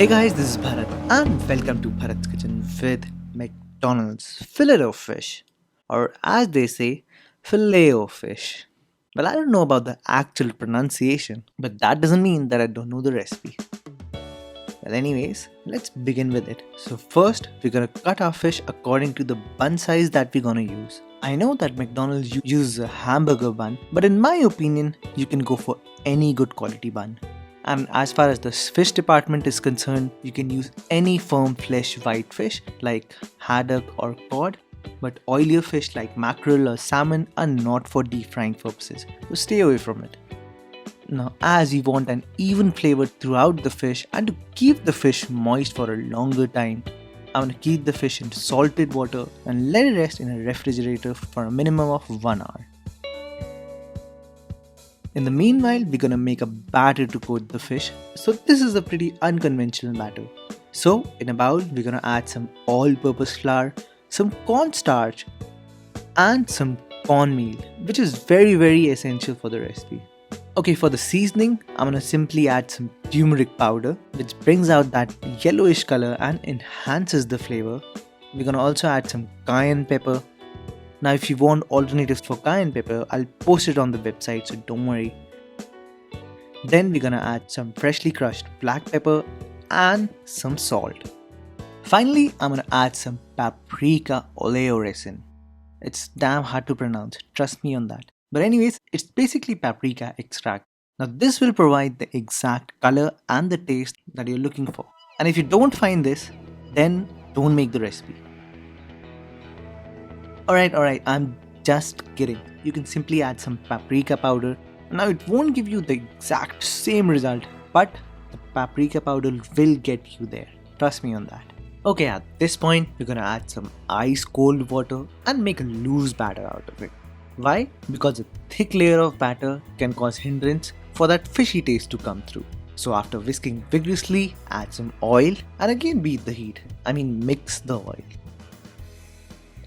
Hey guys, this is Bharat and welcome to Bharat's Kitchen with McDonald's fillet of fish, or as they say, filet of fish. Well, I don't know about the actual pronunciation, but that doesn't mean that I don't know the recipe. Well, anyways, let's begin with it. So, first, we're gonna cut our fish according to the bun size that we're gonna use. I know that McDonald's uses a hamburger bun, but in my opinion, you can go for any good quality bun. And as far as the fish department is concerned, you can use any firm flesh white fish like haddock or cod, but oilier fish like mackerel or salmon are not for deep frying purposes, so stay away from it. Now, as you want an even flavor throughout the fish and to keep the fish moist for a longer time, I'm going to keep the fish in salted water and let it rest in a refrigerator for a minimum of 1 hour. In the meanwhile, we're gonna make a batter to coat the fish. So this is a pretty unconventional batter. So in a bowl, we're gonna add some all-purpose flour, some cornstarch, and some cornmeal, which is very essential for the recipe. Okay, for the seasoning, I'm gonna simply add some turmeric powder, which brings out that yellowish color and enhances the flavor. We're gonna also add some cayenne pepper. Now if you want alternatives for cayenne pepper, I'll post it on the website, so don't worry. Then we're gonna add some freshly crushed black pepper and some salt. Finally, I'm gonna add some paprika oleo resin. It's damn hard to pronounce, trust me on that. But anyways, it's basically paprika extract. Now this will provide the exact color and the taste that you're looking for. And if you don't find this, then don't make the recipe. Alright, I'm just kidding. You can simply add some paprika powder. Now it won't give you the exact same result, but the paprika powder will get you there. Trust me on that. Okay, at this point, we're gonna add some ice cold water and make a loose batter out of it. Why? Because a thick layer of batter can cause hindrance for that fishy taste to come through. So after whisking vigorously, add some oil and again beat the heat. Mix the oil.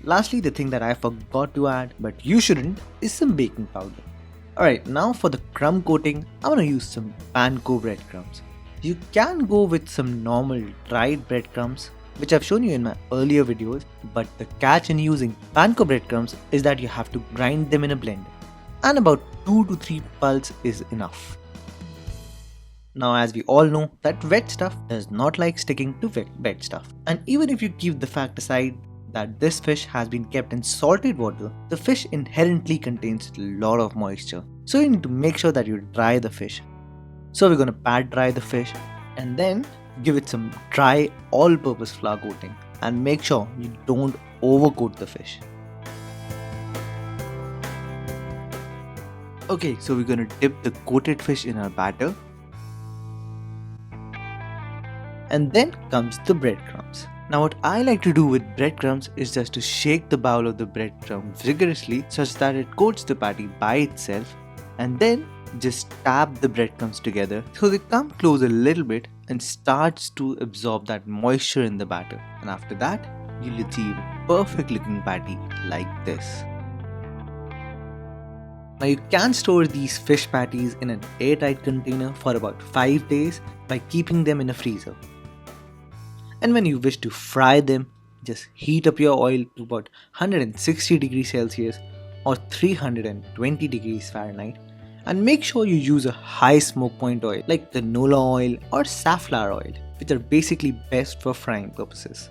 Lastly, the thing that I forgot to add, but you shouldn't, is some baking powder. Alright, now for the crumb coating, I'm gonna use some panko breadcrumbs. You can go with some normal dried breadcrumbs, which I've shown you in my earlier videos, but the catch in using panko breadcrumbs is that you have to grind them in a blender. And about 2 to 3 pulses is enough. Now as we all know, that wet stuff does not like sticking to wet stuff. And even if you keep the fact aside that this fish has been kept in salted water, the fish inherently contains a lot of moisture. So you need to make sure that you dry the fish. So we're gonna pat dry the fish and then give it some dry all-purpose flour coating and make sure you don't overcoat the fish. Okay, so we're gonna dip the coated fish in our batter. And then comes the breadcrumbs. Now what I like to do with breadcrumbs is just to shake the bowl of the breadcrumb vigorously such that it coats the patty by itself, and then just tap the breadcrumbs together so they come close a little bit and starts to absorb that moisture in the batter. And after that, you'll achieve a perfect looking patty like this. Now you can store these fish patties in an airtight container for about 5 days by keeping them in a freezer. And when you wish to fry them, just heat up your oil to about 160 degrees Celsius or 320 degrees Fahrenheit, and make sure you use a high smoke point oil like canola oil or safflower oil, which are basically best for frying purposes.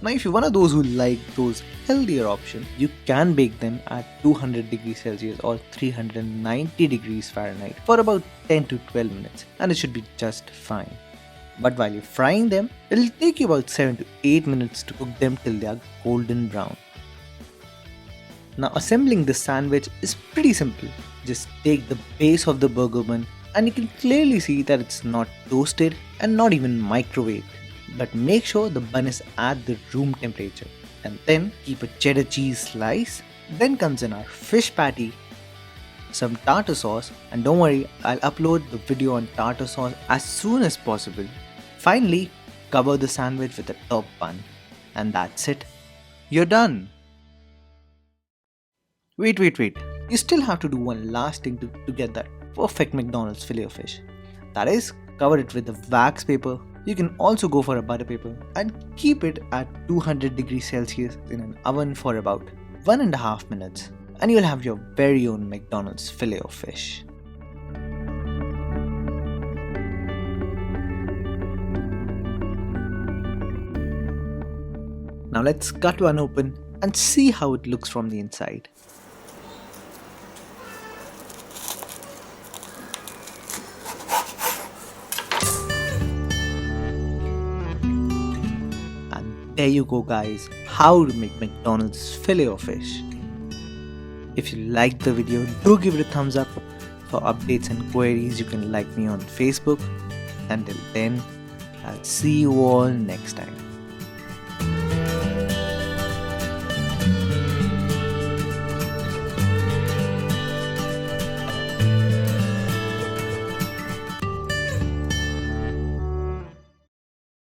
Now if you're one of those who like those healthier options, you can bake them at 200 degrees Celsius or 390 degrees Fahrenheit for about 10 to 12 minutes, and it should be just fine. But while you're frying them, it'll take you about 7 to 8 minutes to cook them till they are golden brown. Now assembling this sandwich is pretty simple. Just take the base of the burger bun and you can clearly see that it's not toasted and not even microwaved. But make sure the bun is at the room temperature. And then keep a cheddar cheese slice. Then comes in our fish patty, some tartar sauce, and don't worry, I'll upload the video on tartar sauce as soon as possible. Finally, cover the sandwich with a top bun. And that's it. You're done. Wait. You still have to do one last thing to get that perfect McDonald's filet of fish. That is, cover it with a wax paper. You can also go for a butter paper and keep it at 200 degrees Celsius in an oven for about 1.5 minutes, and you'll have your very own McDonald's fillet of fish. Now let's cut one open and see how it looks from the inside. And there you go guys, how to make McDonald's fillet of fish. If you liked the video, do give it a thumbs up. For updates and queries, you can like me on Facebook. Until then, I'll see you all next time.